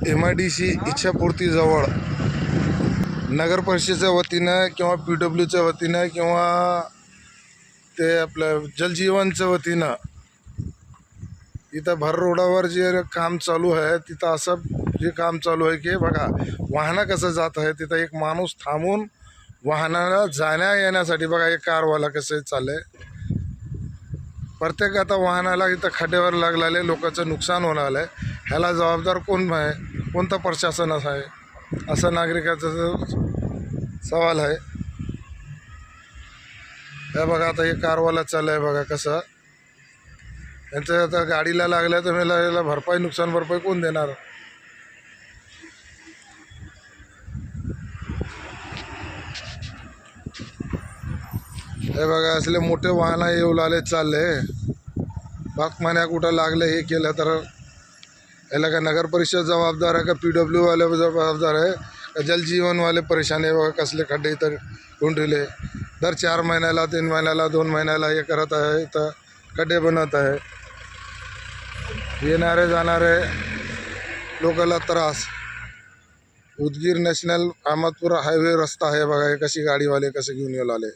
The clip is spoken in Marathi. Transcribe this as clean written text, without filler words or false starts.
MIDC इच्छापूर्तीजवळ नगर परिषदेच्या वतीनं किंवा PWच्या वतीनं किंवा ते आपलं जलजीवनच्या वतीनं इथं भर रोडावर जे काम चालू आहे तिथं असं जे काम चालू आहे की बघा वाहनं कसं जात आहे, तिथं एक माणूस थांबून वाहनाला जाण्या येण्यासाठी बघा एक कारवाला कसं चाललंय. प्रत्येक आता वाहनाला इथं खड्ड्यावर लागलेले लोकांचं नुकसान होणार आहे. ह्याला जबाबदार कोण आहे, कोणतं प्रशासन आहे, असं नागरिकाचा सवाल आहे. हे बघा आता हे कारवाला चाललं आहे बघा कसं यांचं आता गाडीला लागलं तर मला याला भरपाई नुकसान भरपाई कोण देणार. हे बघा असले मोठे वाहन येऊ लागले चालले बातम्या कुठं लागले हे केलं तर याला का नगर परिषद जबाबदार आहे का PW वाले जबाबदार आहे का जलजीवन वाले परेशान आहे. बघा कसले खड्डे इथं कोंडले दर 4 महिन्याला 3 महिन्याला 2 महिन्याला हे करत आहे. इथं खड्डे बनत आहे. येणारे जाणारे लोकांना त्रास. उदगीर नॅशनल अहमदपूर हायवे रस्ता आहे बघा हे कशी गाडीवाले कसे घेऊन येऊ लागले.